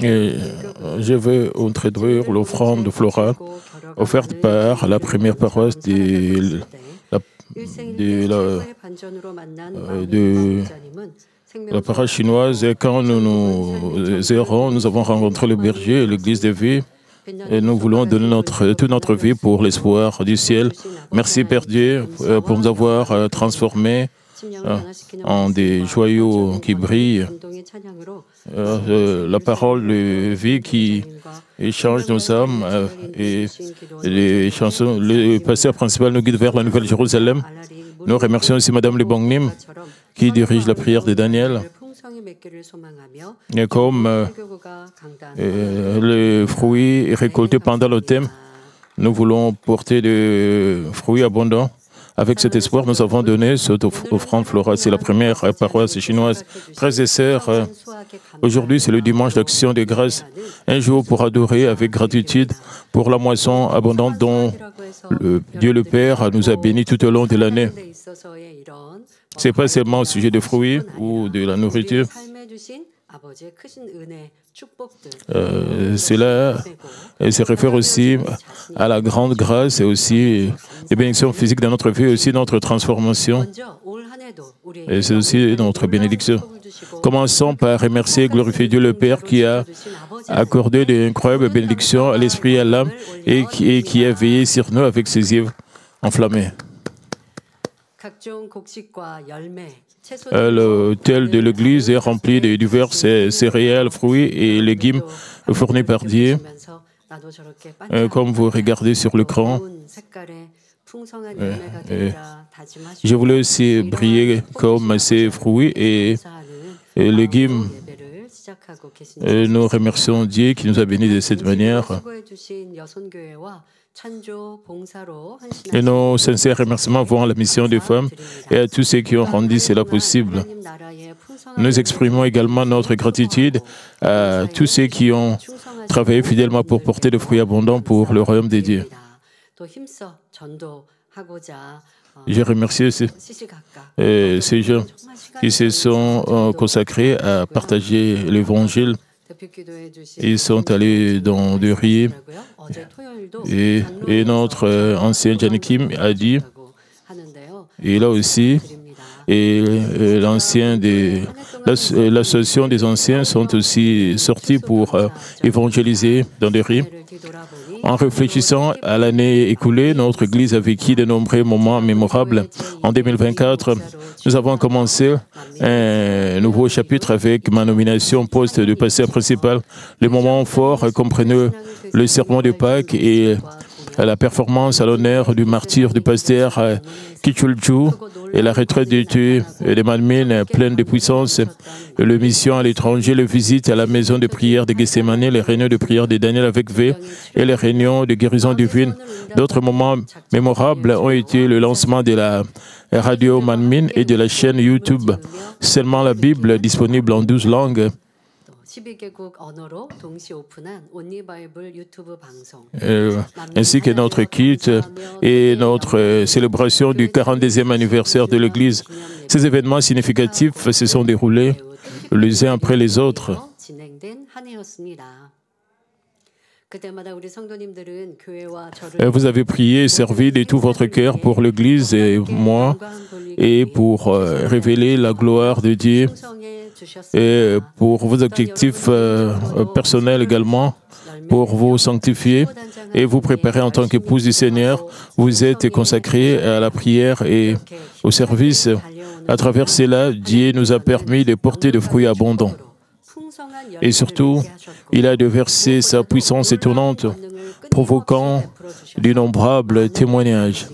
Et je vais introduire l'offrande florale offerte par la première paroisse de la paroisse chinoise. Et quand nous errons, nous avons rencontré le berger et l'église de vie. Et nous voulons donner toute notre vie pour l'espoir du ciel. Merci Père Dieu pour nous avoir transformés en des joyaux qui brillent. La parole de vie qui échange nos âmes et les chansons. Le pasteur principal nous guide vers la Nouvelle Jérusalem. Nous remercions aussi Madame Le Bongnim qui dirige la prière de Daniel. Et comme les fruits récoltés pendant l'automne, nous voulons porter des fruits abondants. Avec cet espoir, nous avons donné cette offrande florale. C'est la première paroisse chinoise. Frères et sœurs, aujourd'hui, c'est le dimanche d'action de grâce. Un jour pour adorer avec gratitude pour la moisson abondante dont Dieu le Père nous a bénis tout au long de l'année. Ce n'est pas seulement au sujet des fruits ou de la nourriture. Cela se réfère aussi à la grande grâce et aussi les bénédictions physiques de notre vie et aussi notre transformation. Et c'est aussi notre bénédiction. Commençons par remercier et glorifier Dieu le Père qui a accordé d'incroyables bénédictions à l'esprit et à l'âme et qui a veillé sur nous avec ses yeux enflammés. L'autel de l'église est rempli de divers céréales, fruits et légumes fournis par Dieu. Comme vous regardez sur l'écran, je voulais aussi briller comme ces fruits et légumes. Nous remercions Dieu qui nous a bénis de cette manière. Et nos sincères remerciements vont à la mission des femmes et à tous ceux qui ont rendu cela possible. Nous exprimons également notre gratitude à tous ceux qui ont travaillé fidèlement pour porter des fruits abondants pour le royaume de Dieu. Je remercie aussi ces gens qui se sont consacrés à partager l'évangile. Ils sont allés dans des riz et notre ancien Janikim a dit, et là aussi, et l'association des anciens sont aussi sortis pour évangéliser dans des riz. En réfléchissant à l'année écoulée, notre Église a vécu de nombreux moments mémorables. En 2024, nous avons commencé un nouveau chapitre avec ma nomination au poste de pasteur principal. Les moments forts comprenaient le sermon de Pâques et la performance à l'honneur du martyr du pasteur Kichulju et la retraite de Manmin pleine de puissance, le mission à l'étranger, les visites à la maison de prière de Gethsemane, les réunions de prière de Daniel avec V et les réunions de guérison divine. D'autres moments mémorables ont été le lancement de la radio Manmin et de la chaîne YouTube Seulement la Bible, disponible en 12 langues. Ainsi que notre culte et notre célébration du 42e anniversaire de l'Église. Ces événements significatifs se sont déroulés les uns après les autres. Vous avez prié et servi de tout votre cœur pour l'Église et moi, et pour révéler la gloire de Dieu, et pour vos objectifs personnels également, pour vous sanctifier et vous préparer en tant qu'épouse du Seigneur. Vous êtes consacrés à la prière et au service. À travers cela, Dieu nous a permis de porter des fruits abondants. Et surtout, il a déversé sa puissance étonnante, provoquant d'innombrables témoignages.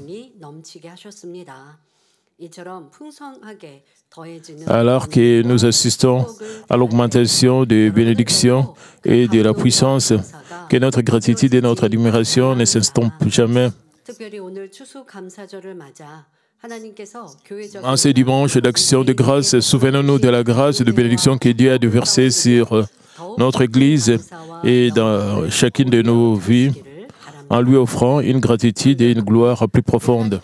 Alors que nous assistons à l'augmentation des bénédictions et de la puissance, que notre gratitude et notre admiration ne s'estompent jamais. En ce dimanche d'action de grâce, souvenons-nous de la grâce et de bénédiction que Dieu a déversée sur notre Église et dans chacune de nos vies, en lui offrant une gratitude et une gloire plus profonde.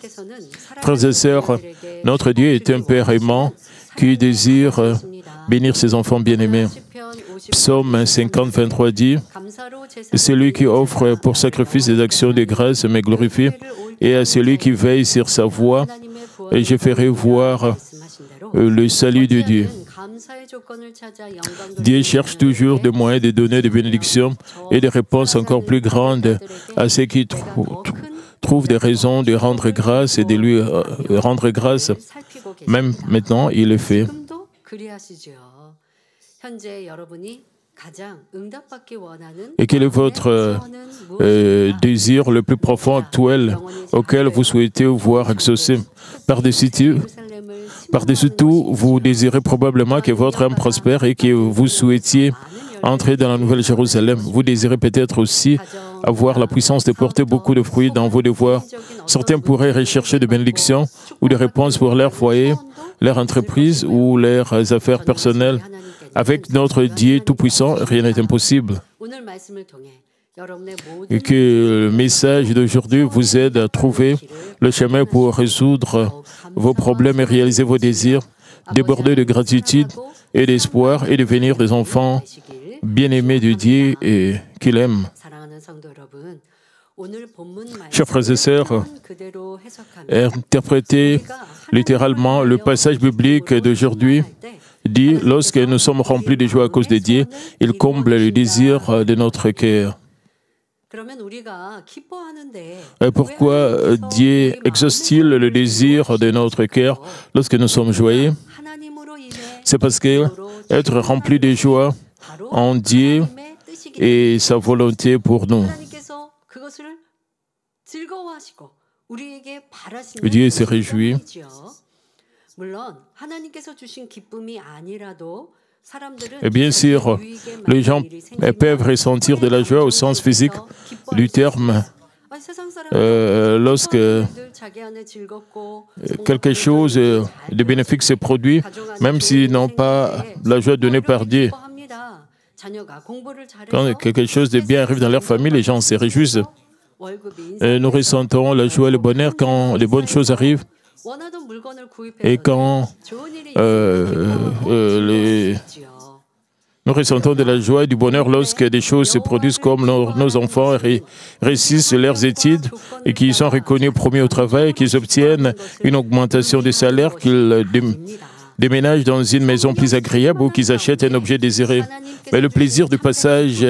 Frères et sœurs, notre Dieu est un Père aimant qui désire bénir ses enfants bien-aimés. Psaume 50, 23 dit, « Celui qui offre pour sacrifice des actions de grâce me glorifie, et à celui qui veille sur sa voie, et je ferai voir le salut de Dieu. » Dieu cherche toujours des moyens de donner des bénédictions et des réponses encore plus grandes à ceux qui trouvent des raisons de rendre grâce et de lui rendre grâce. Même maintenant, il le fait. Et quel est votre désir le plus profond actuel auquel vous souhaitez voir exaucé? Par-dessus tout, vous désirez probablement que votre âme prospère et que vous souhaitiez entrer dans la Nouvelle Jérusalem. Vous désirez peut-être aussi avoir la puissance de porter beaucoup de fruits dans vos devoirs. Certains pourraient rechercher des bénédictions ou des réponses pour leur foyer, leur entreprise ou leurs affaires personnelles. Avec notre Dieu Tout-Puissant, rien n'est impossible. Et que le message d'aujourd'hui vous aide à trouver le chemin pour résoudre vos problèmes et réaliser vos désirs, déborder de gratitude et d'espoir et devenir des enfants bien-aimés de Dieu et qu'il aime. Chers frères et sœurs, interprétez littéralement le passage biblique d'aujourd'hui dit « Lorsque nous sommes remplis de joie à cause de Dieu, il comble le désir de notre cœur. » Pourquoi Dieu exauce-t-il le désir de notre cœur lorsque nous sommes joyeux? C'est parce que être rempli de joie en Dieu est sa volonté pour nous. Dieu se réjouit. Et bien sûr, les gens peuvent ressentir de la joie au sens physique du terme lorsque quelque chose de bénéfique se produit, même s'ils n'ont pas la joie donnée par Dieu. Quand quelque chose de bien arrive dans leur famille, les gens se réjouissent. Nous ressentons la joie et le bonheur quand les bonnes choses arrivent. Et quand nous ressentons de la joie et du bonheur lorsque des choses se produisent comme nos enfants réussissent leurs études et qu'ils sont reconnus premiers au travail, qu'ils obtiennent une augmentation de salaire, qu'ils déménagent dans une maison plus agréable ou qu'ils achètent un objet désiré. Mais le plaisir du passage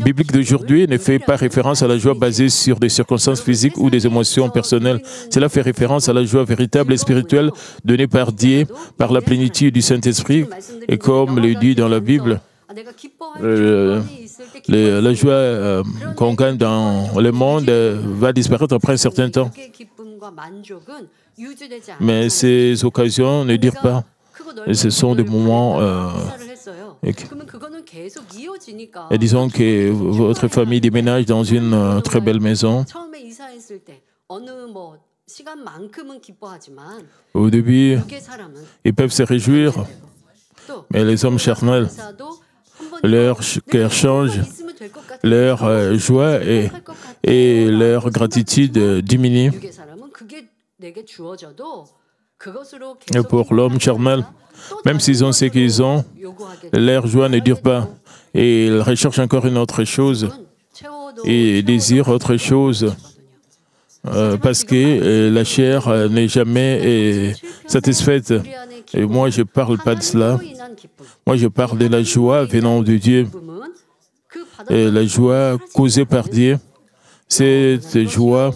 biblique d'aujourd'hui ne fait pas référence à la joie basée sur des circonstances physiques ou des émotions personnelles. Cela fait référence à la joie véritable et spirituelle donnée par Dieu, par la plénitude du Saint-Esprit. Et comme le dit dans la Bible, la joie qu'on gagne dans le monde va disparaître après un certain temps. Mais ces occasions ne durent pas. Et ce sont des moments... Et disons que votre famille déménage dans une très belle maison. Au début, ils peuvent se réjouir, mais les hommes charnels, leur cœur change, leur joie et leur gratitude diminue. Et pour l'homme charnel, même s'ils ont ce qu'ils ont, leur joie ne dure pas. Et ils recherchent encore une autre chose. Et désirent autre chose. Parce que la chair n'est jamais satisfaite. Et moi, je ne parle pas de cela. Moi, je parle de la joie venant de Dieu. Et la joie causée par Dieu, cette joie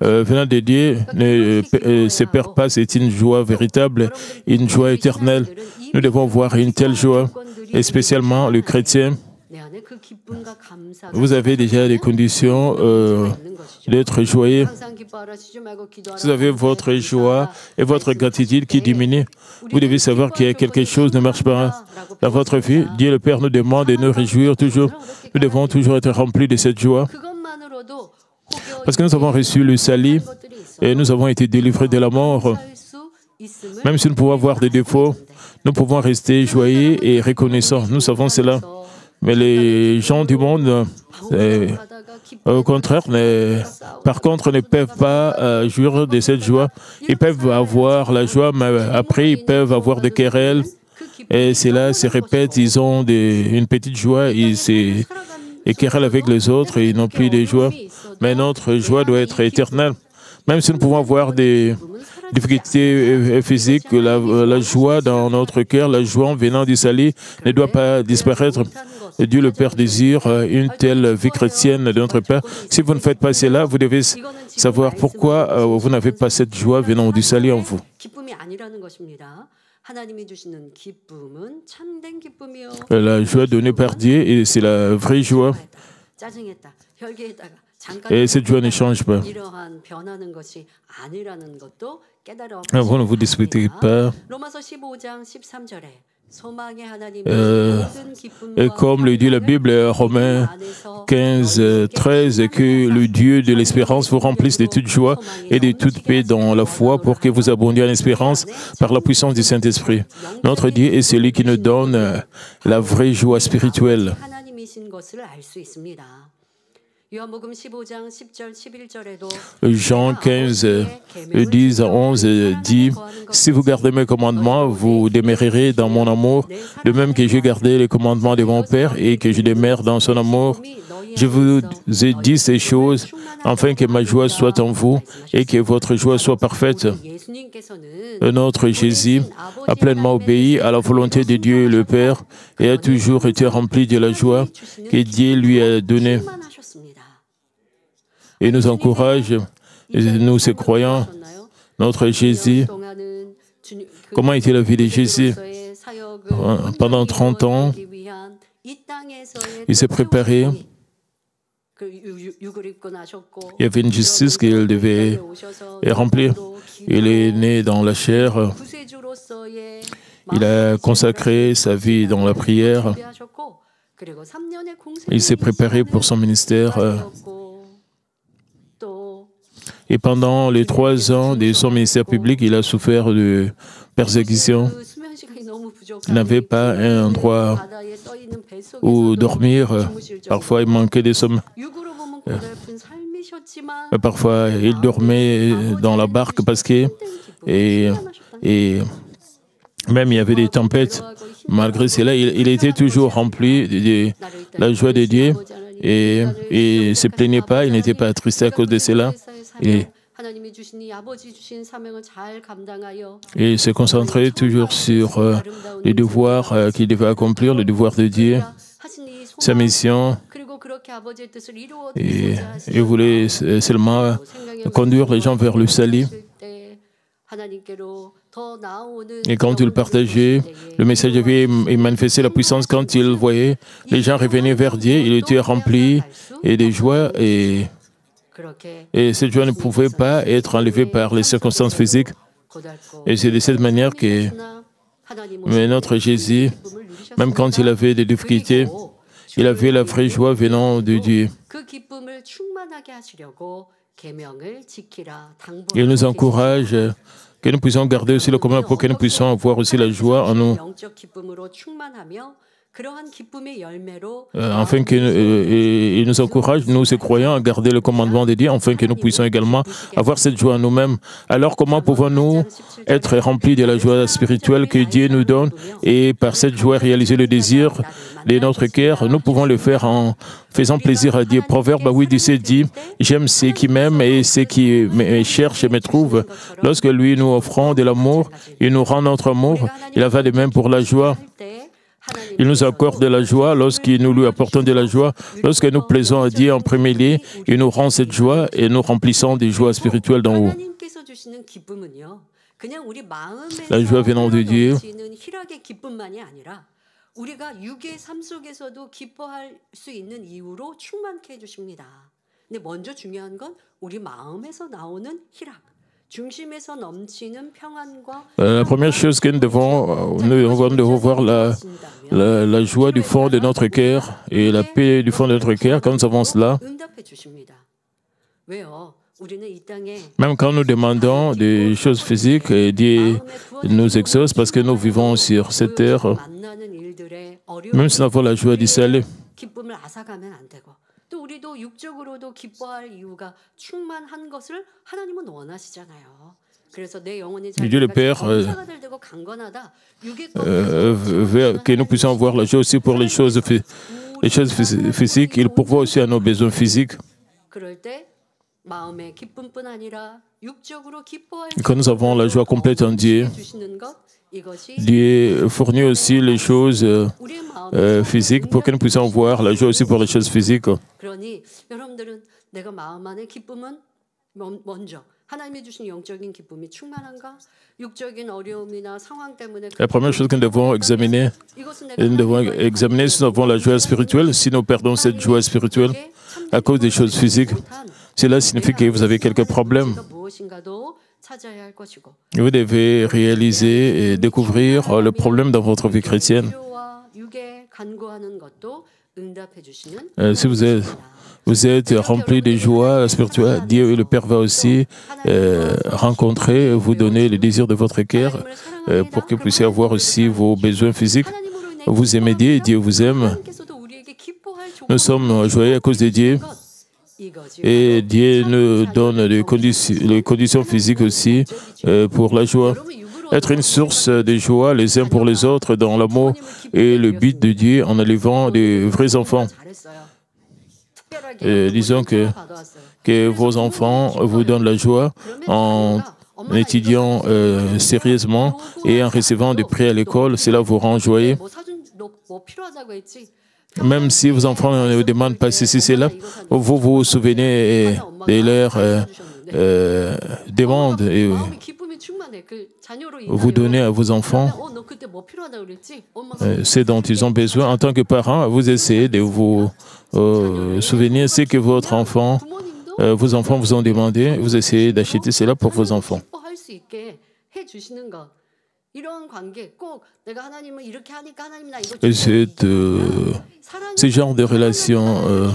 venant de Dieu ne se perd pas, c'est une joie véritable, une joie éternelle. Nous devons voir une telle joie, et spécialement le chrétien. Vous avez déjà des conditions d'être joyeux. Vous avez votre joie et votre gratitude qui diminue. Vous devez savoir qu'il y a quelque chose qui ne marche pas dans votre vie. Dieu le Père nous demande de nous réjouir toujours. Nous devons toujours être remplis de cette joie. Parce que nous avons reçu le salut et nous avons été délivrés de la mort. Même si nous pouvons avoir des défauts, nous pouvons rester joyeux et reconnaissants. Nous savons cela. Mais les gens du monde, au contraire, par contre, ne peuvent pas jouir de cette joie. Ils peuvent avoir la joie, mais après, ils peuvent avoir des querelles Et cela se répète, ils ont une petite joie, ils querellent avec les autres et ils n'ont plus de joie. Mais notre joie doit être éternelle. Même si nous pouvons avoir des difficultés physiques, la joie dans notre cœur, la joie en venant du salut ne doit pas disparaître. Et Dieu le Père désire une telle vie chrétienne de notre Père. Si vous ne faites pas cela, vous devez savoir pourquoi vous n'avez pas cette joie venant du salut en vous. La joie donnée par Dieu, et c'est la vraie joie. Et cette joie ne change pas. Vous ne vous disputez pas. Et comme le dit la Bible, Romains 15, 13, que le Dieu de l'espérance vous remplisse de toute joie et de toute paix dans la foi pour que vous abondiez en espérance par la puissance du Saint-Esprit. Notre Dieu est celui qui nous donne la vraie joie spirituelle. Jean 15, 10 à 11 dit « Si vous gardez mes commandements, vous demeurerez dans mon amour, de même que j'ai gardé les commandements de mon Père et que je demeure dans son amour. Je vous ai dit ces choses, afin que ma joie soit en vous et que votre joie soit parfaite. » Notre Jésus a pleinement obéi à la volonté de Dieu le Père et a toujours été rempli de la joie que Dieu lui a donnée. Et nous encourage, nous ces croyants, notre Jésus. Comment était la vie de Jésus? Pendant 30 ans, il s'est préparé. Il y avait une justice qu'il devait remplir. Il est né dans la chair. Il a consacré sa vie dans la prière. Il s'est préparé pour son ministère. Et pendant les 3 ans de son ministère public, il a souffert de persécution. Il n'avait pas un endroit où dormir. Parfois, il manquait de sommeil. Parfois, il dormait dans la barque parce que... Et même il y avait des tempêtes. Malgré cela, il était toujours rempli de la joie de Dieu. Et il ne se plaignait pas, il n'était pas attristé à cause de cela. Et il se concentrait toujours sur les devoirs qu'il devait accomplir, le devoir de Dieu, sa mission. Et il voulait seulement conduire les gens vers le salut. Et quand il partageait, le message avait manifesté la puissance. Quand il voyait les gens revenir vers Dieu, il était rempli de joie et cette joie ne pouvait pas être enlevée par les circonstances physiques. Et c'est de cette manière que notre Jésus, même quand il avait des difficultés, il avait la vraie joie venant de Dieu. Il nous encourage que nous puissions garder aussi le commandement pour que nous puissions avoir aussi la joie en nous. Afin qu'il nous encourage, nous, ces croyants, à garder le commandement de Dieu, afin que nous puissions également avoir cette joie en nous-mêmes. Alors, comment pouvons-nous être remplis de la joie spirituelle que Dieu nous donne et par cette joie réaliser le désir de notre cœur? Nous pouvons le faire en faisant plaisir à Dieu. Proverbe 8:17 dit « J'aime ceux qui m'aiment et ceux qui me cherchent et me trouvent. » Lorsque lui nous offrons de l'amour, il nous rend notre amour. Il en va de même pour la joie. Il nous accorde de la joie lorsque nous lui apportons de la joie. Lorsque nous plaisons à Dieu en premier lieu, il nous rend cette joie et nous remplissons des joies spirituelles d'en haut. La joie venant de Dieu la première chose que nous devons voir la joie du fond de notre cœur et la paix du fond de notre cœur. Quand nous avons cela, même quand nous demandons des choses physiques, Dieu nous exauce parce que nous vivons sur cette terre. Même si nous avons la joie du salut. Dieu le Père veut que nous puissions avoir la joie aussi pour les choses physiques. Il pourvoit aussi à nos besoins physiques. Quand nous avons la joie complète en Dieu, Dieu fournit aussi les choses physiques pour que nous puissions avoir la joie aussi pour les choses physiques. La première chose que nous devons examiner si nous avons la joie spirituelle. Si nous perdons cette joie spirituelle à cause des choses physiques, cela signifie que vous avez quelques problèmes. Vous devez réaliser et découvrir le problème dans votre vie chrétienne. Si vous êtes rempli de joie spirituelle, Dieu le Père va aussi rencontrer, vous donner les désirs de votre cœur pour que vous puissiez avoir aussi vos besoins physiques. Vous aimez Dieu, Dieu vous aime. Nous sommes joyeux à cause de Dieu. Et Dieu nous donne les conditions physiques aussi pour la joie. Être une source de joie les uns pour les autres dans l'amour est le but de Dieu en élevant des vrais enfants. Disons que vos enfants vous donnent la joie en étudiant sérieusement et en recevant des prix à l'école. Cela vous rend joyeux. Même si vos enfants ne vous demandent pas ceci, cela, vous vous souvenez de leurs demandes et vous donnez à vos enfants ce dont ils ont besoin. En tant que parents, vous essayez de vous souvenir ce que vos enfants vous ont demandé. Vous essayez d'acheter cela pour vos enfants. Et ce genre de relation,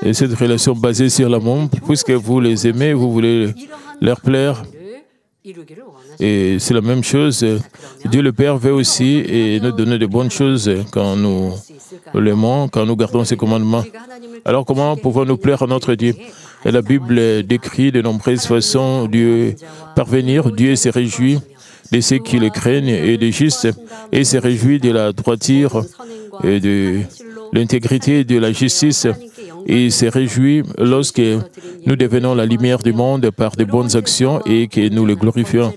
et cette relation basée sur l'amour, puisque vous les aimez, vous voulez leur plaire. Et c'est la même chose. Dieu le Père veut aussi et nous donner de bonnes choses quand nous l'aimons, quand nous gardons ses commandements. Alors comment pouvons-nous plaire à notre Dieu? Et la Bible décrit de nombreuses façons de parvenir. Dieu se réjouit de ceux qui le craignent et des justes, et se réjouit de la droiture et de l'intégrité et de la justice. Et il se réjouit lorsque nous devenons la lumière du monde par de bonnes actions et que nous le glorifions.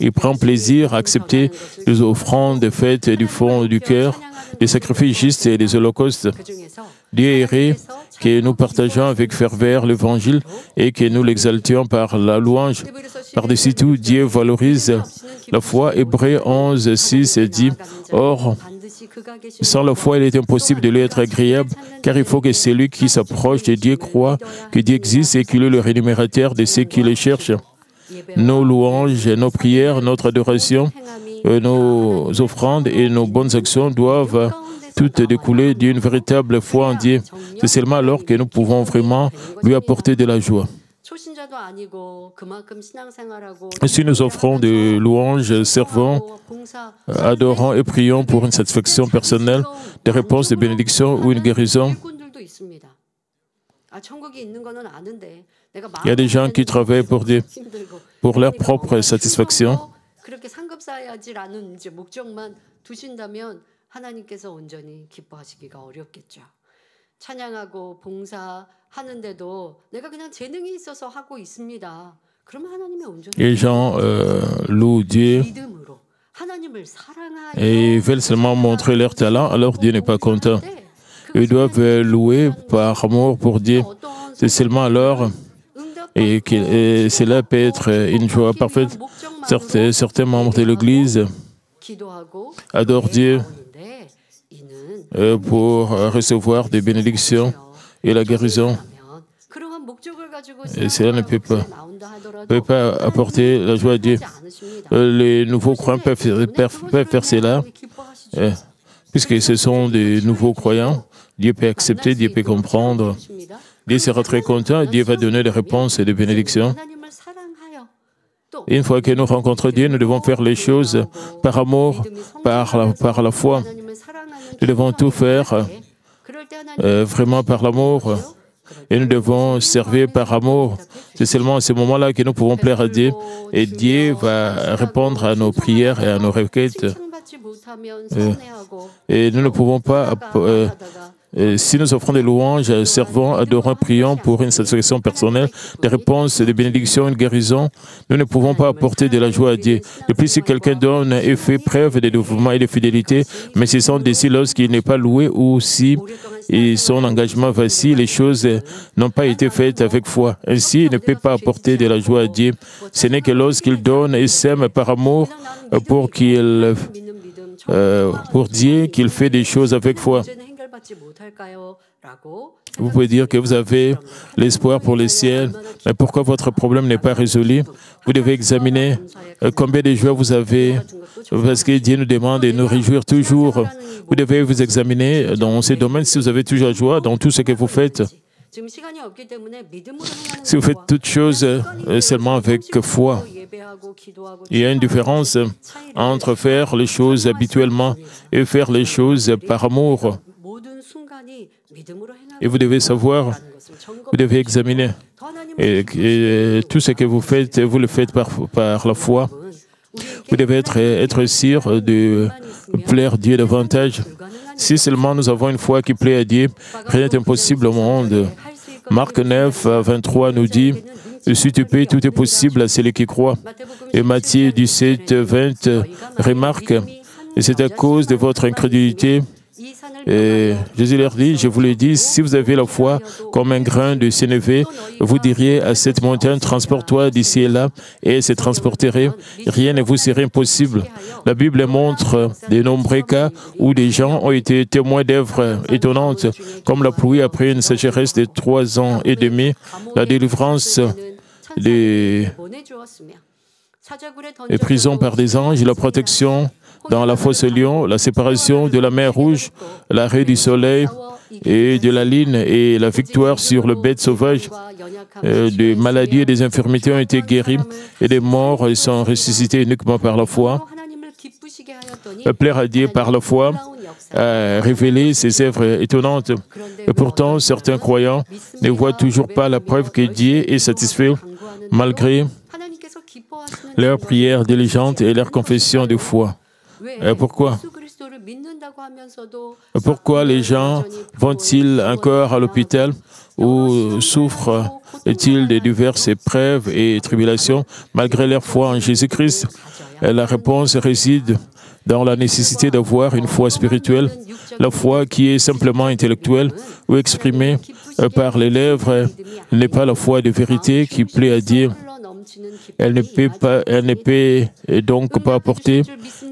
Il prend plaisir à accepter les offrandes faites du fond du cœur, des sacrifices justes et des holocaustes. Dieu aimerait que nous partageons avec ferveur l'Évangile et que nous l'exaltions par la louange. Par-dessus tout, Dieu valorise la foi. Hébreux 11, 6 dit « Or, sans la foi, il est impossible de lui être agréable, car il faut que celui qui s'approche de Dieu croit que Dieu existe et qu'il est le rémunérateur de ceux qui le cherchent. » Nos louanges, nos prières, notre adoration, nos offrandes et nos bonnes actions doivent toutes découler d'une véritable foi en Dieu. C'est seulement alors que nous pouvons vraiment lui apporter de la joie. Si nous offrons des louanges, servons, adorons et prions pour une satisfaction personnelle, des réponses de bénédiction ou une guérison, il y a des gens qui travaillent pour leur propre satisfaction. Les gens louent Dieu et ils veulent seulement montrer leur talent, alors Dieu n'est pas content. Ils doivent louer par amour pour Dieu. C'est seulement alors et cela peut être une joie parfaite. Certains membres de l'Église adorent Dieu pour recevoir des bénédictions et la guérison. Et cela ne peut pas apporter la joie à Dieu. Les nouveaux croyants peuvent faire cela, puisque ce sont des nouveaux croyants. Dieu peut accepter, Dieu peut comprendre. Dieu sera très content, Dieu va donner des réponses et des bénédictions. Et une fois que nous rencontrons Dieu, nous devons faire les choses par amour, par la foi. Nous devons tout faire vraiment par l'amour. Et nous devons servir par amour. C'est seulement à ce moment-là que nous pouvons plaire à Dieu. Et Dieu va répondre à nos prières et à nos requêtes. Et nous ne pouvons pas... si nous offrons des louanges, servons, adorons, prions pour une satisfaction personnelle, des réponses, des bénédictions, une guérison, nous ne pouvons pas apporter de la joie à Dieu. De plus, si quelqu'un donne et fait preuve de dévouement et de fidélité, mais ce sont des signes lorsqu'il n'est pas loué ou si son engagement vacille, les choses n'ont pas été faites avec foi. Ainsi, il ne peut pas apporter de la joie à Dieu. Ce n'est que lorsqu'il donne et sème par amour pour Dieu qu'il fait des choses avec foi. Vous pouvez dire que vous avez l'espoir pour le ciel, mais pourquoi votre problème n'est pas résolu? Vous devez examiner combien de joie vous avez, parce que Dieu nous demande de nous réjouir toujours. Vous devez vous examiner dans ces domaines si vous avez toujours joie dans tout ce que vous faites. Si vous faites toutes choses seulement avec foi, il y a une différence entre faire les choses habituellement et faire les choses par amour. Et vous devez savoir, vous devez examiner. Et tout ce que vous faites, vous le faites par la foi. Vous devez être sûr de plaire à Dieu davantage. Si seulement nous avons une foi qui plaît à Dieu, rien n'est impossible au monde. Marc 9, 23 nous dit, « Si tu paies, tout est possible à celui qui croit. » Et Matthieu 17, 20 remarque, « Et c'est à cause de votre incrédulité. » Et Jésus leur dit, je vous le dis, si vous avez la foi comme un grain de sénévé, vous diriez à cette montagne, transporte-toi d'ici et là, et elle se transporterait. Rien ne vous serait impossible. La Bible montre de nombreux cas où des gens ont été témoins d'œuvres étonnantes, comme la pluie après une sécheresse de 3 ans et demi, la délivrance des prisons par des anges, la protection dans la fosse lion, la séparation de la mer Rouge, l'arrêt du soleil et de la lune et la victoire sur le bête sauvage. Des maladies et des infirmités ont été guéries et des morts sont ressuscités uniquement par la foi. Plaire à Dieu par la foi a révélé ces œuvres étonnantes. Et pourtant, certains croyants ne voient toujours pas la preuve que Dieu est satisfait malgré leurs prières diligentes et leurs confessions de foi. Pourquoi? Pourquoi les gens vont-ils encore à l'hôpital ou souffrent-ils de diverses épreuves et tribulations malgré leur foi en Jésus-Christ? La réponse réside dans la nécessité d'avoir une foi spirituelle. La foi qui est simplement intellectuelle ou exprimée par les lèvres n'est pas la foi de vérité qui plaît à Dieu. Elle ne peut donc pas apporter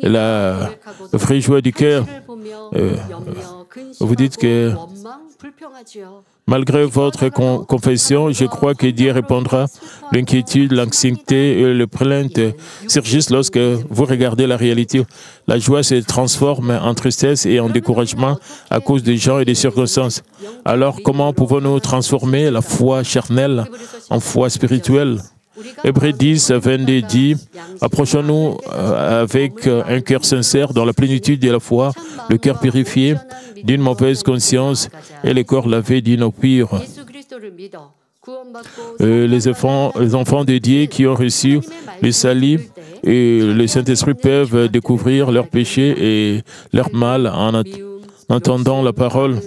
la vraie joie du cœur. Vous dites que malgré votre confession, je crois que Dieu répondra. L'inquiétude, l'anxiété et le plainte surgissent lorsque vous regardez la réalité. La joie se transforme en tristesse et en découragement à cause des gens et des circonstances. Alors, comment pouvons-nous transformer la foi charnelle en foi spirituelle? Hébreux 10, 22 dit, « Approchons-nous avec un cœur sincère dans la plénitude de la foi, le cœur purifié d'une mauvaise conscience et le corps lavé d'une eau pure. » Les enfants de Dieu qui ont reçu le salut et le Saint-Esprit peuvent découvrir leurs péchés et leur mal en entendant la parole.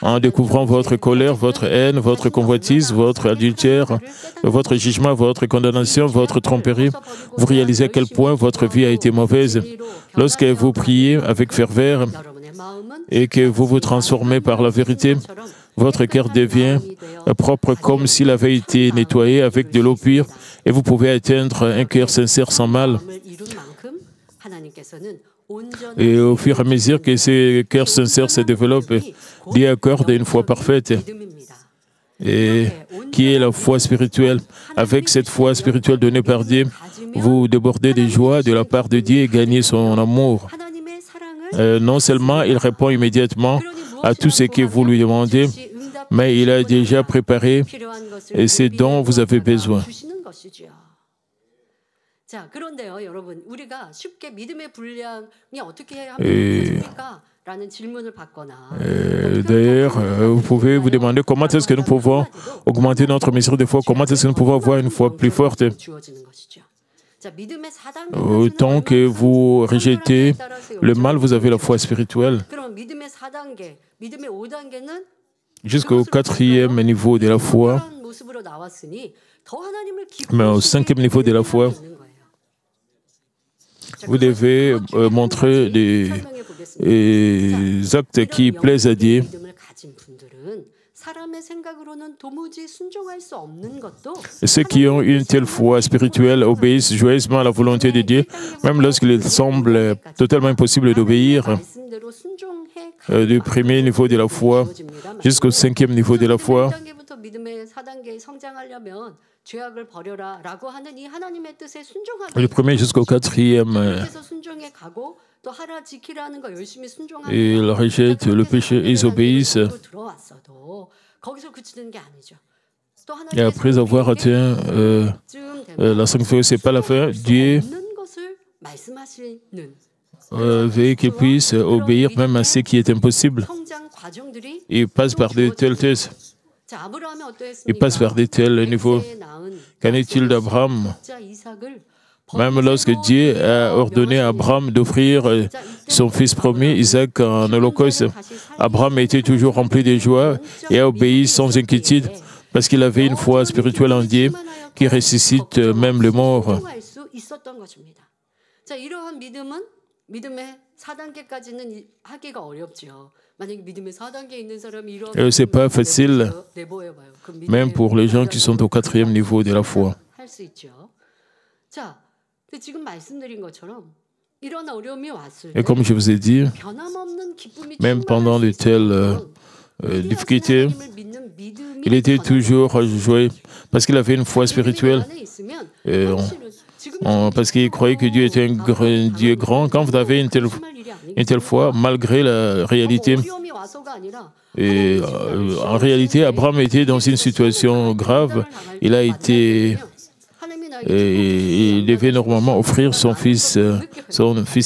En découvrant votre colère, votre haine, votre convoitise, votre adultère, votre jugement, votre condamnation, votre tromperie, vous réalisez à quel point votre vie a été mauvaise. Lorsque vous priez avec ferveur et que vous vous transformez par la vérité, votre cœur devient propre comme s'il avait été nettoyé avec de l'eau pure et vous pouvez atteindre un cœur sincère sans mal. Et au fur et à mesure que ce cœur sincère se développe, Dieu accorde une foi parfaite, et qui est la foi spirituelle. Avec cette foi spirituelle donnée par Dieu, vous débordez de joie de la part de Dieu et gagnez son amour. Non seulement il répond immédiatement à tout ce que vous lui demandez, mais il a déjà préparé ce dont vous avez besoin. D'ailleurs, vous pouvez vous demander comment est-ce que nous pouvons augmenter notre mesure de foi, comment est-ce que nous pouvons avoir une foi plus forte. Tant que vous rejetez le mal, vous avez la foi spirituelle. Jusqu'au 4e niveau de la foi, mais au 5e niveau de la foi, vous devez montrer des actes qui plaisent à Dieu. Ceux qui ont une telle foi spirituelle obéissent joyeusement à la volonté de Dieu, même lorsqu'il semble totalement impossible d'obéir. Du premier niveau de la foi jusqu'au 5e niveau de la foi. Du premier jusqu'au 4e, ils rejettent le péché et ils obéissent. Et après avoir atteint la sanctuaire, ce n'est pas la fin. Dieu veut qu'ils puissent obéir même à ce qui est impossible. Il passe par de tels tests. Il passe par de tels niveaux. Qu'en est-il d'Abraham? Même lorsque Dieu a ordonné à Abraham d'offrir son fils promis, Isaac, en holocauste, Abraham était toujours rempli de joie et a obéi sans inquiétude parce qu'il avait une foi spirituelle en Dieu qui ressuscite même les morts. Ce n'est pas facile, même pour les gens qui sont au 4e niveau de la foi. Et comme je vous ai dit, même pendant de telles difficultés, il était toujours joyeux parce qu'il avait une foi spirituelle. Parce qu'il croyait que Dieu était un Dieu grand. Quand vous avez une telle foi, malgré la réalité, en réalité, Abraham était dans une situation grave. Il devait normalement offrir son fils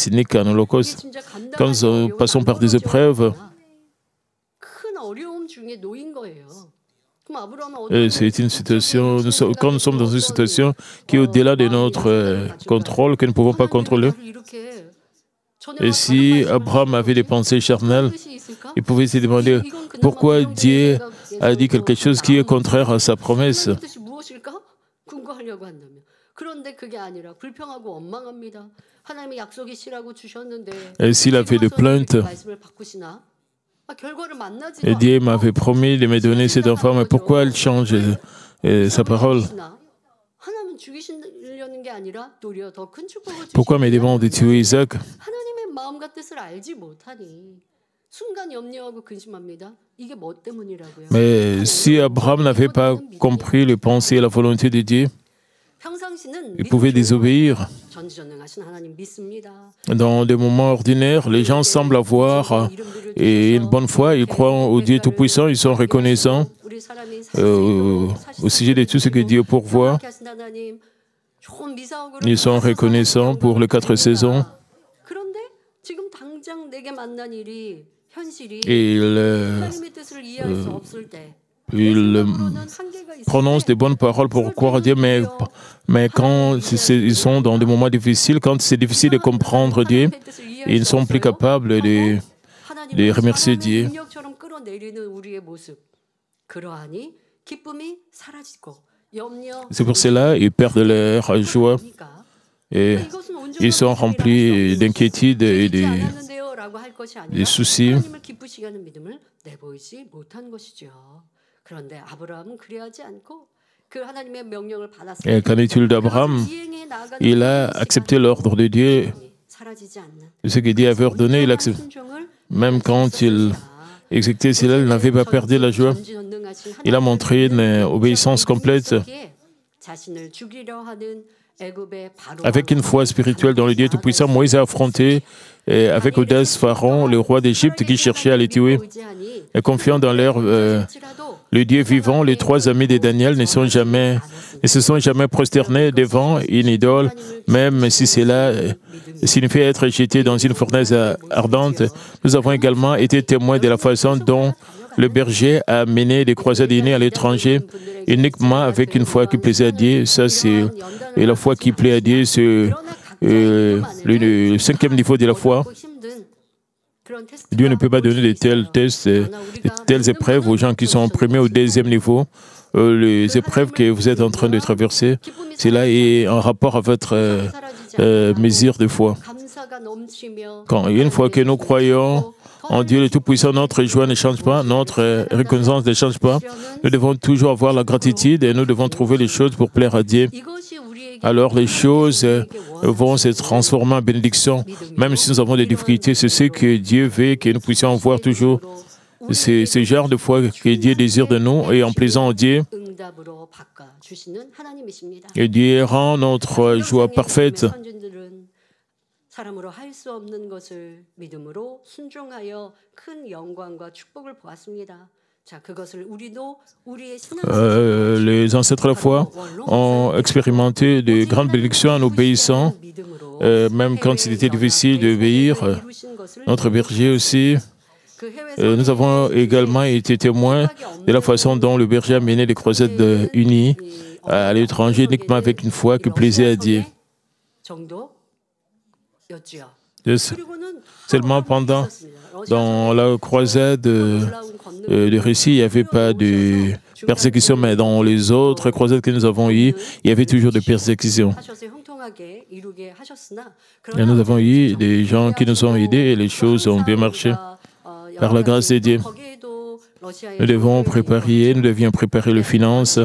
unique en holocauste. Quand nous passons par des épreuves, c'est une situation, quand nous sommes dans une situation qui est au-delà de notre contrôle, que nous ne pouvons pas contrôler. Et si Abraham avait des pensées charnelles, il pouvait se demander pourquoi Dieu a dit quelque chose qui est contraire à sa promesse. Et s'il avait des plaintes, et Dieu m'avait promis de me donner cet enfant, mais pourquoi il change sa parole? Pourquoi me demande de tuer Isaac? Mais si Abraham n'avait pas compris les pensées et la volonté de Dieu, il pouvait désobéir. Dans des moments ordinaires, les gens semblent avoir une bonne foi, ils croient au Dieu Tout-Puissant, ils sont reconnaissants au sujet de tout ce que Dieu pourvoit. Ils sont reconnaissants pour les 4 saisons. Et ils prononcent des bonnes paroles pour croire à Dieu, mais quand ils sont dans des moments difficiles, quand c'est difficile de comprendre Dieu, ils ne sont plus capables de remercier Dieu. C'est pour cela qu'ils perdent leur joie et ils sont remplis d'inquiétudes et des soucis. Et qu'en est-il d'Abraham? Il a accepté l'ordre de Dieu. Ce que Dieu avait ordonné, il accepte. Même quand il exécutait cela, il n'avait pas perdu la joie. Il a montré une obéissance complète. Avec une foi spirituelle dans le Dieu Tout-Puissant, Moïse a affronté avec audace Pharaon, le roi d'Égypte, qui cherchait à les tuer. Et confiant dans le Dieu vivant, les 3 amis de Daniel ne se sont jamais prosternés devant une idole, même si cela signifie être jeté dans une fournaise ardente. Nous avons également été témoins de la façon dont le berger a mené des croisades innées à l'étranger, uniquement avec une foi qui plaisait à Dieu. Ça, c'est la foi qui plaît à Dieu, c'est le 5e niveau de la foi. Dieu ne peut pas donner de tels tests, de telles épreuves aux gens qui sont en premier ou 2e niveau. Les épreuves que vous êtes en train de traverser, cela est en rapport à votre mesure de foi. Une fois que nous croyons en Dieu le Tout-Puissant, notre joie ne change pas, notre reconnaissance ne change pas. Nous devons toujours avoir la gratitude et nous devons trouver les choses pour plaire à Dieu. Alors les choses vont se transformer en bénédiction. Même si nous avons des difficultés, c'est ce que Dieu veut que nous puissions voir toujours. C'est ce genre de foi que Dieu désire de nous et en plaisant à Dieu. Et Dieu rend notre joie parfaite. Les ancêtres de la foi ont expérimenté de grandes bénédictions en obéissant, même quand il était difficile d'obéir. Notre berger aussi. Nous avons également été témoins de la façon dont le berger a mené des croisades unies à l'étranger, uniquement avec une foi qui plaisait à Dieu. Seulement dans la croisade de Russie, il n'y avait pas de persécution, mais dans les autres croisades que nous avons eues, il y avait toujours des persécutions. Et nous avons eu des gens qui nous ont aidés et les choses ont bien marché. Par la grâce de Dieu, nous devions préparer les finances.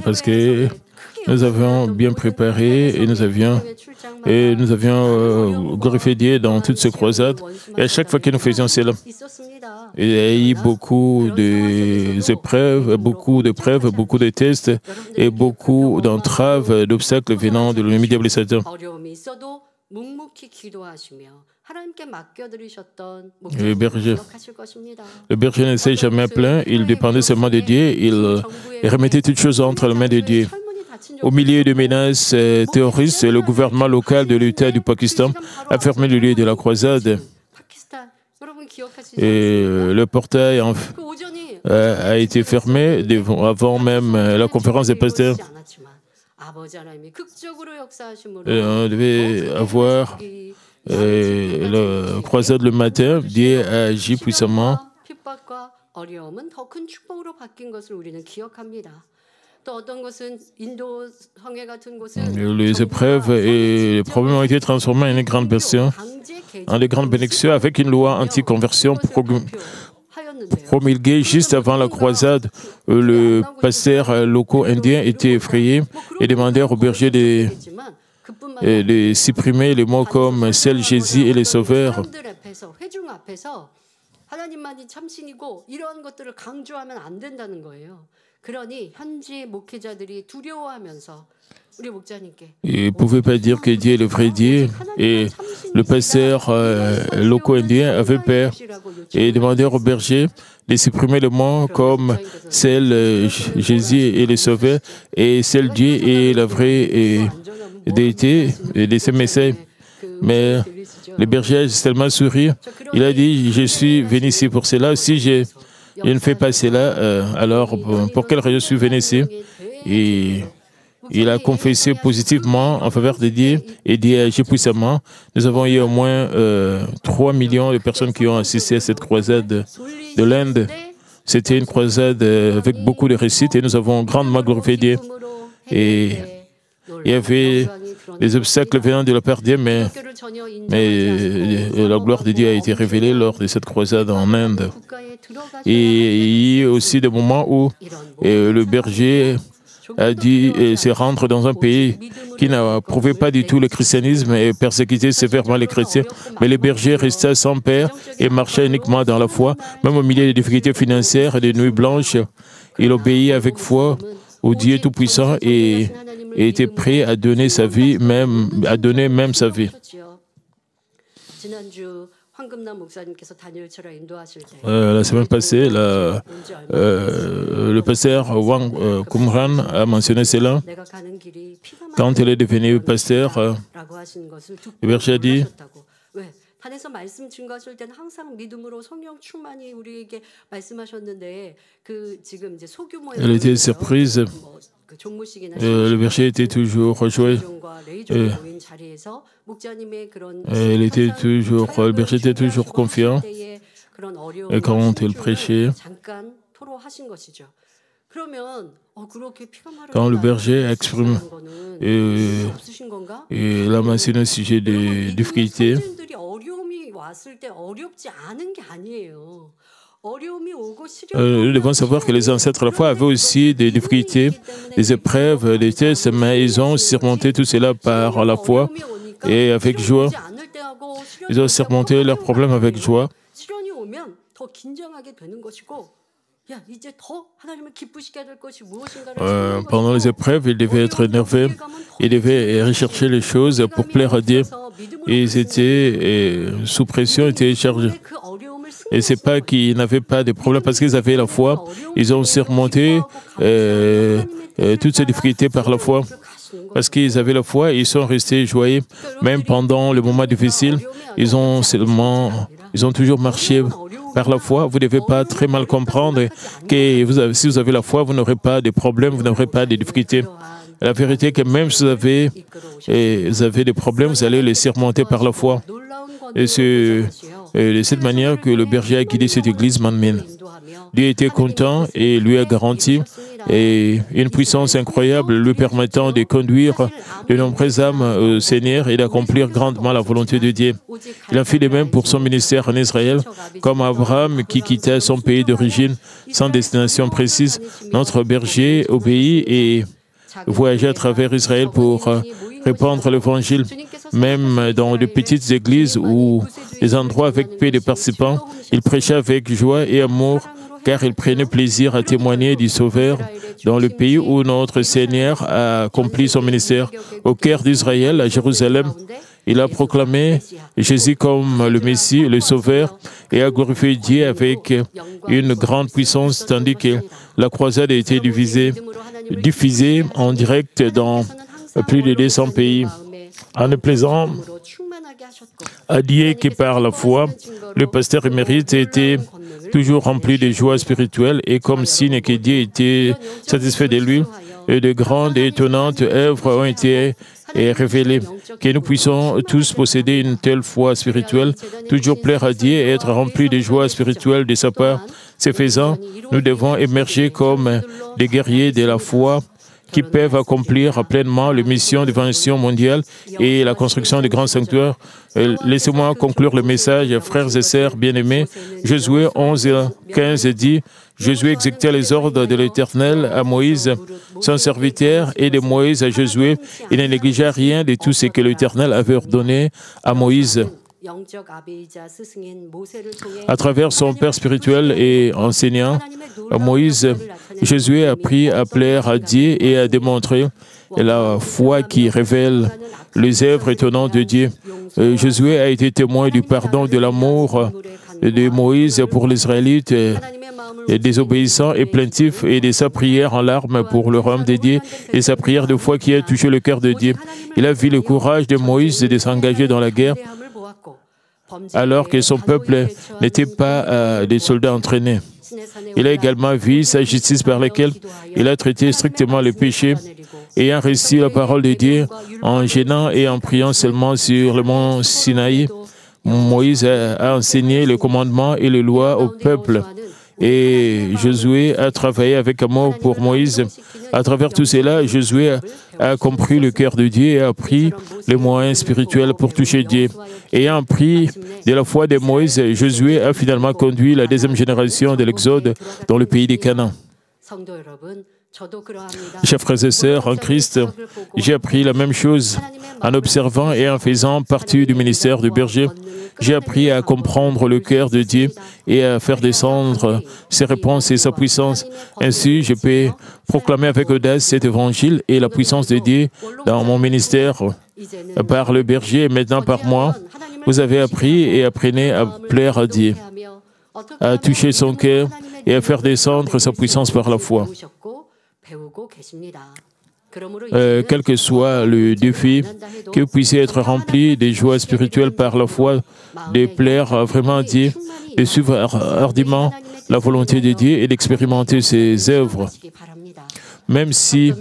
Parce que nous avions bien préparé et nous avions glorifié Dieu dans toutes ces croisades. Et à chaque fois que nous faisions cela, il y a eu beaucoup d'épreuves, beaucoup de tests et beaucoup d'entraves, d'obstacles venant de l'ennemi diable et Satan. Le berger ne s'est jamais plaint, il dépendait seulement de Dieu, il remettait toutes choses entre les mains de Dieu. Au milieu de menaces terroristes, le gouvernement local de l'État du Pakistan a fermé le lieu de la croisade. Et le portail a été fermé avant même la conférence des pasteurs. On devait avoir la croisade le matin. Dieu a agi puissamment. Les épreuves et les problèmes ont été transformés en une grande bénédiction, avec une loi anti-conversion promulguée juste avant la croisade. Le pasteur locaux indien était effrayé et demandait au berger de supprimer les mots comme « Seul Jésus est le Sauveur ». Il ne pouvait pas dire que Dieu est le vrai Dieu. Et le pasteur local indien avait peur et demandait au berger de supprimer le mot comme « Seul Jésus est le Sauveur » et « Seul Dieu est la vraie déité de ce message ». Mais le berger a tellement souri. Il a dit « Je suis venu ici pour cela. Si je ne fais pas cela, alors pour quelle raison je suis venu ici ?» Et il a confessé positivement en faveur de Dieu et Dieu a agi puissamment. Nous avons eu au moins 3 millions de personnes qui ont assisté à cette croisade de l'Inde. C'était une croisade avec beaucoup de réussites et nous avons grandement glorifié Dieu. Et il y avait des obstacles venant de la part de Dieu, mais la gloire de Dieu a été révélée lors de cette croisade en Inde. Et il y a eu aussi des moments où le berger a dû se rendre dans un pays qui n'approuvait pas du tout le christianisme et persécutait sévèrement les chrétiens. Mais les bergers restaient sans père et marchaient uniquement dans la foi, même au milieu des difficultés financières et des nuits blanches. Il obéit avec foi au Dieu Tout-Puissant et était prêt à donner sa vie, même sa vie. La semaine passée, le pasteur Wang Kumran a mentionné cela. Quand il est devenu pasteur, le berger a dit 단에서 말씀 증거하실 때는 항상 믿음으로 성령 충만히 우리에게 말씀하셨는데 그 지금 이제 소규모의 Elle était surprise. Le berger était toujours joyeux. Le berger était toujours confiant. Et quand il prêchait, quand le berger exprime il a mentionné le sujet des difficultés, nous devons savoir que les ancêtres à la fois avaient aussi des difficultés, des épreuves, des tests, mais ils ont surmonté tout cela par la foi et avec joie. Ils ont surmonté leurs problèmes avec joie. Pendant les épreuves, ils devaient être énervés, ils devaient rechercher les choses pour plaire à Dieu. Ils étaient sous pression, ils étaient chargés. Et ce n'est pas qu'ils n'avaient pas de problème parce qu'ils avaient la foi. Ils ont surmonté toutes ces difficultés par la foi. Parce qu'ils avaient la foi, ils sont restés joyeux. Même pendant le moment difficile, ils ont toujours marché par la foi. Vous ne devez pas très mal comprendre que si vous avez la foi, vous n'aurez pas de problèmes, vous n'aurez pas de difficultés. La vérité est que même si vous avez des problèmes, vous allez les surmonter par la foi. Et c'est de cette manière que le berger a guidé cette église Manmin. Dieu était content et lui a garanti une puissance incroyable lui permettant de conduire de nombreuses âmes au Seigneur et d'accomplir grandement la volonté de Dieu. Il a fait de même pour son ministère en Israël, comme Abraham qui quittait son pays d'origine sans destination précise. Notre berger obéit et voyageait à travers Israël pour répandre l'évangile, même dans de petites églises ou des endroits avec peu de participants. Il prêchait avec joie et amour, car il prenait plaisir à témoigner du Sauveur dans le pays où notre Seigneur a accompli son ministère. Au cœur d'Israël, à Jérusalem, il a proclamé Jésus comme le Messie, le Sauveur, et a glorifié Dieu avec une grande puissance, tandis que la croisade a été diffusée en direct dans plus de 200 pays. En ne plaisant à Dieu que par la foi, le pasteur émérite était toujours rempli de joie spirituelle et comme signe que Dieu était satisfait de lui, et de grandes et étonnantes œuvres ont été révélées. Que nous puissions tous posséder une telle foi spirituelle, toujours plaire à Dieu et être remplis de joie spirituelle de sa part. Ce faisant, nous devons émerger comme des guerriers de la foi qui peuvent accomplir pleinement les missions d'évangélisation mondiale et la construction de grands sanctuaires. Laissez-moi conclure le message, frères et sœurs bien-aimés. Josué 11:15 dit « Josué exécutait les ordres de l'Éternel à Moïse, son serviteur, et de Moïse à Josué. Il ne négligea rien de tout ce que l'Éternel avait ordonné à Moïse. » À travers son père spirituel et enseignant, Moïse, Josué a appris à plaire à Dieu et à démontrer la foi qui révèle les œuvres étonnantes de Dieu. Josué a été témoin du pardon, de l'amour de Moïse pour les Israélites, désobéissants et plaintifs, et de sa prière en larmes pour le royaume de Dieu et sa prière de foi qui a touché le cœur de Dieu. Il a vu le courage de Moïse de s'engager dans la guerre alors que son peuple n'était pas des soldats entraînés. Il a également vu sa justice par laquelle il a traité strictement les péchés, ayant reçu la parole de Dieu en gênant et en priant seulement sur le mont Sinaï. Moïse a enseigné les commandements et les lois au peuple. Et Josué a travaillé avec amour pour Moïse. À travers tout cela, Josué a compris le cœur de Dieu et a appris les moyens spirituels pour toucher Dieu. Ayant appris de la foi de Moïse, Josué a finalement conduit la deuxième génération de l'Exode dans le pays des Canaan. Chers frères et sœurs en Christ, j'ai appris la même chose en observant et en faisant partie du ministère du berger. J'ai appris à comprendre le cœur de Dieu et à faire descendre ses réponses et sa puissance. Ainsi, je peux proclamer avec audace cet évangile et la puissance de Dieu dans mon ministère par le berger et maintenant par moi. Vous avez appris et apprenez à plaire à Dieu, à toucher son cœur et à faire descendre sa puissance par la foi. Quel que soit le défi, que vous puissiez être rempli de joie spirituelle par la foi, de plaire vraiment à Dieu, de suivre hardiment la volonté de Dieu et d'expérimenter ses œuvres. Même si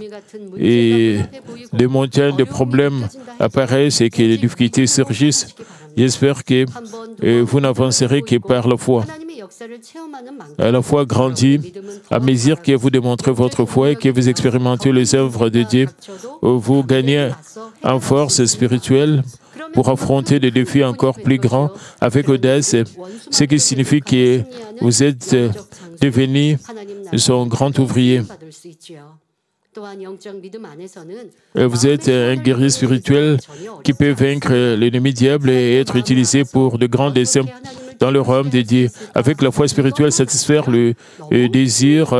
des montagnes de problèmes apparaissent et que les difficultés surgissent, j'espère que vous n'avancerez que par la foi. La foi grandit à mesure que vous démontrez votre foi et que vous expérimentez les œuvres de Dieu. Vous gagnez en force spirituelle pour affronter des défis encore plus grands avec audace, ce qui signifie que vous êtes devenu son grand ouvrier. Vous êtes un guerrier spirituel qui peut vaincre l'ennemi diable et être utilisé pour de grands desseins dans le royaume de Dieu. Avec la foi spirituelle, satisfaire le désir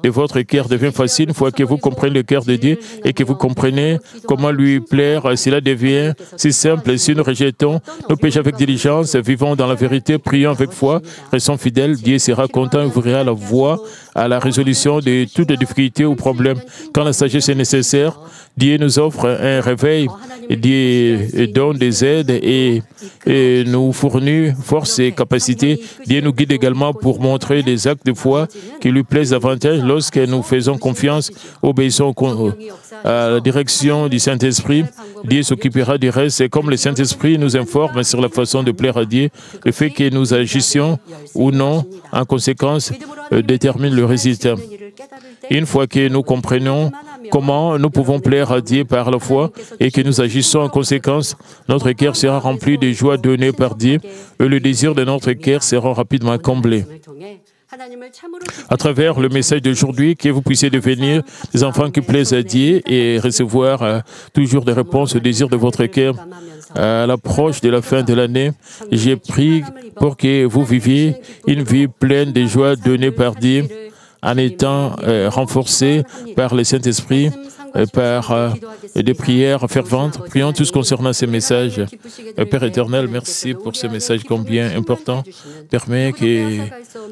de votre cœur devient facile une fois que vous comprenez le cœur de Dieu et que vous comprenez comment lui plaire. Cela devient si simple. Si nous rejetons nos péchés avec diligence, vivons dans la vérité, prions avec foi, restons fidèles, Dieu sera content et ouvrira la voie à la résolution de toutes les difficultés ou problèmes. Quand la sagesse est nécessaire, Dieu nous offre un réveil, Dieu donne des aides et nous fournit force et capacité. Dieu nous guide également pour montrer des actes de foi qui lui plaisent davantage lorsque nous faisons confiance, obéissons à la direction du Saint-Esprit. Dieu s'occupera du reste et comme le Saint-Esprit nous informe sur la façon de plaire à Dieu, le fait que nous agissions ou non, en conséquence, détermine le résultat. Une fois que nous comprenons comment nous pouvons plaire à Dieu par la foi et que nous agissons en conséquence, notre cœur sera rempli de joie donnée par Dieu et le désir de notre cœur sera rapidement comblé. À travers le message d'aujourd'hui, que vous puissiez devenir des enfants qui plaisent à Dieu et recevoir toujours des réponses au désir de votre cœur. À l'approche de la fin de l'année, j'ai prié pour que vous viviez une vie pleine de joie donnée par Dieu, en étant renforcés par le Saint-Esprit, par des prières ferventes. Prions tous concernant ces messages. Père éternel, merci pour ce message combien important. Permets que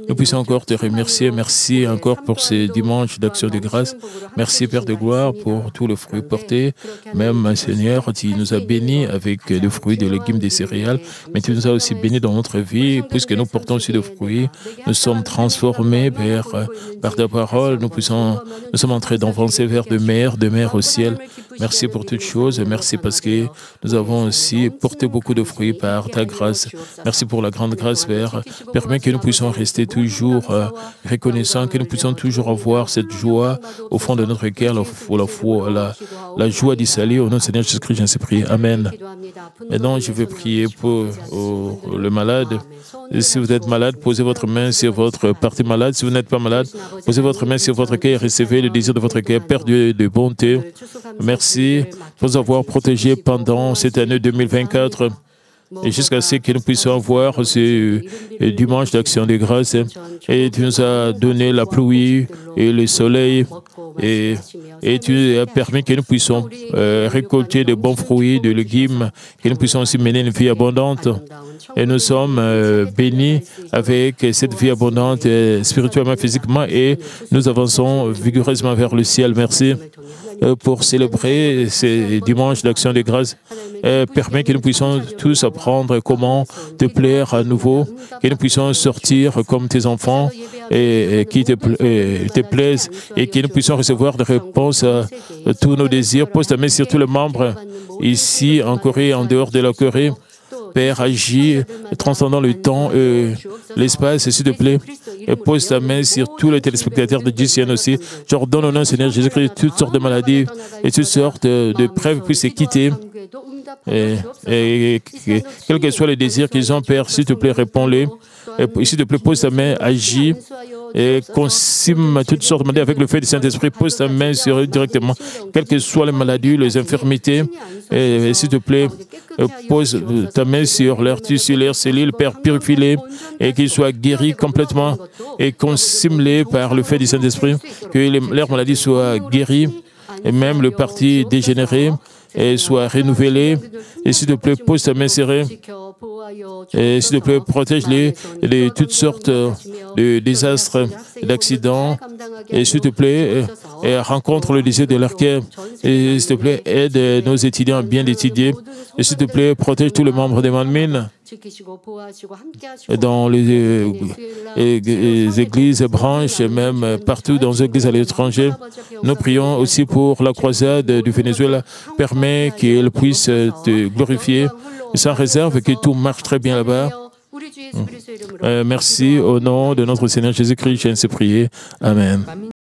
nous puissions encore te remercier. Merci encore pour ces dimanches d'action de grâce. Merci, Père de gloire, pour tous les fruits portés. Même, Seigneur, tu nous as bénis avec des fruits, des légumes, des céréales, mais tu nous as aussi bénis dans notre vie, puisque nous portons aussi des fruits. Nous sommes transformés, Père, par ta parole. Nous sommes en train d'avancer vers de mer au ciel. Merci pour toutes choses. Merci parce que nous avons aussi porté beaucoup de fruits par ta grâce. Merci pour la grande grâce, Père. Permets que nous puissions rester toujours reconnaissants, que nous puissions toujours avoir cette joie au fond de notre cœur, la joie du salut. Au nom du Seigneur Jésus-Christ, j'en sais prier. Amen. Maintenant, je vais prier pour le malade. Si vous êtes malade, posez votre main sur votre partie malade. Si vous n'êtes pas malade, posez votre main sur votre cœur et recevez le désir de votre cœur. Père Dieu de bonté, merci pour nous avoir protégés pendant cette année 2024 et jusqu'à ce que nous puissions avoir ce dimanche d'action de grâce. Et tu nous as donné la pluie et le soleil et tu as permis que nous puissions récolter de bons fruits, de légumes, que nous puissions aussi mener une vie abondante. Et nous sommes bénis avec cette vie abondante spirituellement, physiquement et nous avançons vigoureusement vers le ciel. Merci pour célébrer ces dimanches d'action de grâce. Permets que nous puissions tous apprendre comment te plaire à nouveau, que nous puissions sortir comme tes enfants et qui te plaisent et que nous puissions recevoir des réponses à tous nos désirs. Pose ta main sur tous les membres ici en Corée et en dehors de la Corée. Père, agis, transcendant le temps et l'espace, s'il te plaît. Et pose ta main sur tous les téléspectateurs de Dieu aussi. J'ordonne au nom du Seigneur Jésus-Christ toutes sortes de maladies et toutes sortes de preuves puissent se quitter. Et quels que soient les désirs qu'ils ont, Père, s'il te plaît, réponds-les. Et s'il te plaît, pose ta main, agis et consume toutes sortes de maladies avec le feu du Saint-Esprit. Pose ta main sur eux directement, quelles que soient les maladies, les infirmités. Et s'il te plaît, pose ta main sur leurs tissus, leurs cellules, Père, purifie-les et qu'ils soient guéris complètement et consume-les par le feu du Saint-Esprit, que leurs maladies soient guéries et même le parti dégénéré et soit renouvelé. Et s'il te plaît, pose ta main serrée. Et s'il te plaît, protège-les de toutes sortes de désastres, d'accidents. Et s'il te plaît, rencontre le désir de leur cœur. Et s'il te plaît, aide nos étudiants à bien étudier. Et s'il te plaît, protège tous les membres des Manmin dans les églises, branches, et même partout dans les églises à l'étranger. Nous prions aussi pour la croisade du Venezuela. Permets qu'elle puisse te glorifier sans réserve, que tout marche très bien là-bas. Merci au nom de notre Seigneur Jésus-Christ, je viens de prier. Amen.